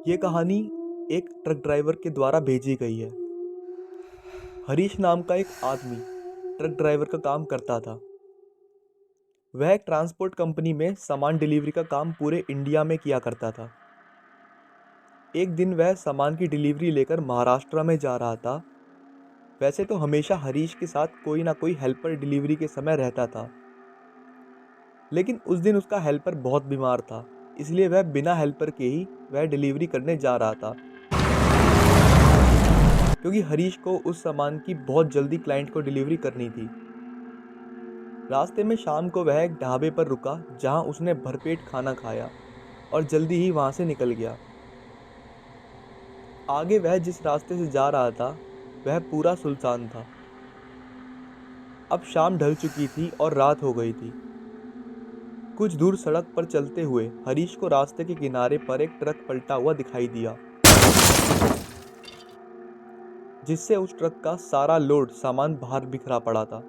ये कहानी एक ट्रक ड्राइवर के द्वारा भेजी गई है। हरीश नाम का एक आदमी ट्रक ड्राइवर का काम करता था। वह एक ट्रांसपोर्ट कंपनी में सामान डिलीवरी का काम पूरे इंडिया में किया करता था। एक दिन वह सामान की डिलीवरी लेकर महाराष्ट्र में जा रहा था। वैसे तो हमेशा हरीश के साथ कोई ना कोई हेल्पर डिलीवरी के समय रहता था, लेकिन उस दिन उसका हेल्पर बहुत बीमार था, इसलिए वह बिना हेल्पर के ही वह डिलीवरी करने जा रहा था, क्योंकि हरीश को उस सामान की बहुत जल्दी क्लाइंट को डिलीवरी करनी थी। रास्ते में शाम को वह एक ढाबे पर रुका, जहां उसने भरपेट खाना खाया और जल्दी ही वहां से निकल गया। आगे वह जिस रास्ते से जा रहा था वह पूरा सुनसान था। अब शाम ढल चुकी थी और रात हो गई थी। कुछ दूर सड़क पर चलते हुए हरीश को रास्ते के किनारे पर एक ट्रक पलटा हुआ दिखाई दिया, जिससे उस ट्रक का सारा लोड सामान बाहर बिखरा पड़ा था।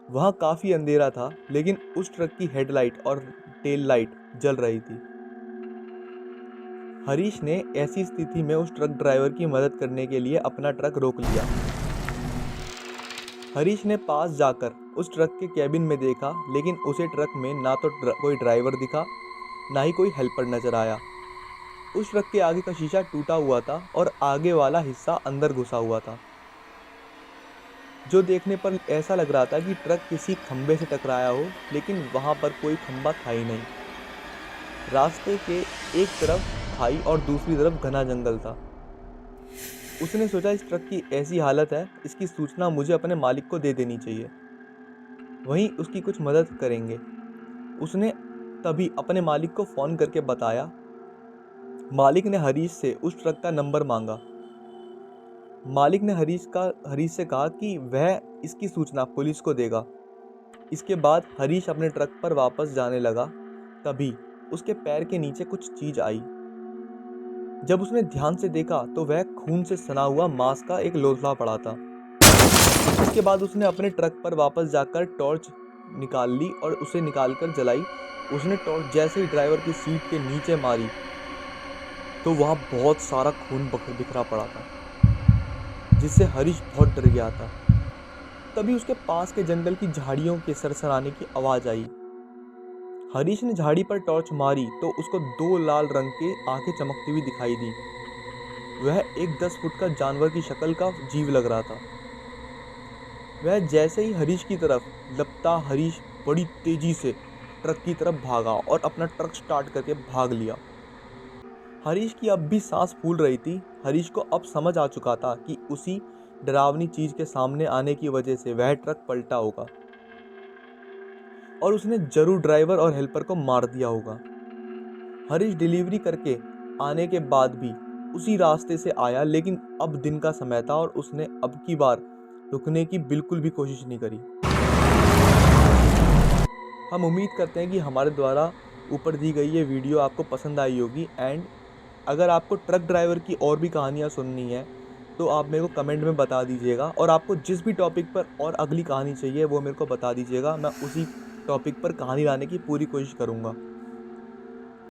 वहां काफी अंधेरा था, लेकिन उस ट्रक की हेडलाइट और टेल लाइट जल रही थी। हरीश ने ऐसी स्थिति में उस ट्रक ड्राइवर की मदद करने के लिए अपना ट्रक रोक लिया। हरीश ने पास जाकर उस ट्रक के कैबिन में देखा, लेकिन उसे ट्रक में ना तो कोई ड्राइवर दिखा, ना ही कोई हेल्पर नजर आया। उस ट्रक के आगे का शीशा टूटा हुआ था और आगे वाला हिस्सा अंदर घुसा हुआ था, जो देखने पर ऐसा लग रहा था कि ट्रक किसी खंबे से टकराया हो, लेकिन वहां पर कोई खंबा था ही नहीं। रास्ते के एक तरफ खाई और दूसरी तरफ घना जंगल था। उसने सोचा, इस ट्रक की ऐसी हालत है, इसकी सूचना मुझे अपने मालिक को दे देनी चाहिए, वहीं उसकी कुछ मदद करेंगे। उसने तभी अपने मालिक को फ़ोन करके बताया। मालिक ने हरीश से उस ट्रक का नंबर मांगा। मालिक ने हरीश से कहा कि वह इसकी सूचना पुलिस को देगा। इसके बाद हरीश अपने ट्रक पर वापस जाने लगा। तभी उसके पैर के नीचे कुछ चीज आई। जब उसने ध्यान से देखा तो वह खून से सना हुआ मांस का एक लोथड़ा पड़ा था। इसके बाद उसने अपने ट्रक पर वापस जाकर टॉर्च निकाल ली और उसे निकालकर जलाई। उसने टॉर्च जैसे ही ड्राइवर की सीट के नीचे मारी तो वहां बहुत सारा खून बिखरा पड़ा था, जिससे हरीश बहुत डर गया था। तभी उसके पास के जंगल की झाड़ियों के सरसराने की आवाज आई। हरीश ने झाड़ी पर टॉर्च मारी तो उसको दो लाल रंग के आंखें चमकती हुई दिखाई दी। वह एक 10 फुट का जानवर की शक्ल का जीव लग रहा था। वह जैसे ही हरीश की तरफ लपटा, हरीश बड़ी तेजी से ट्रक की तरफ भागा और अपना ट्रक स्टार्ट करके भाग लिया। हरीश की अब भी सांस फूल रही थी। हरीश को अब समझ आ चुका था कि उसी डरावनी चीज के सामने आने की वजह से वह ट्रक पलटा होगा और उसने जरूर ड्राइवर और हेल्पर को मार दिया होगा। हरीश डिलीवरी करके आने के बाद भी उसी रास्ते से आया, लेकिन अब दिन का समय था और उसने अब की बार रुकने की बिल्कुल भी कोशिश नहीं करी। हम उम्मीद करते हैं कि हमारे द्वारा ऊपर दी गई ये वीडियो आपको पसंद आई होगी। एंड अगर आपको ट्रक ड्राइवर की और भी कहानियाँ सुननी है तो आप मेरे को कमेंट में बता दीजिएगा, और आपको जिस भी टॉपिक पर और अगली कहानी चाहिए वो मेरे को बता दीजिएगा। मैं उसी टॉपिक पर कहानी लाने की पूरी कोशिश करूँगा।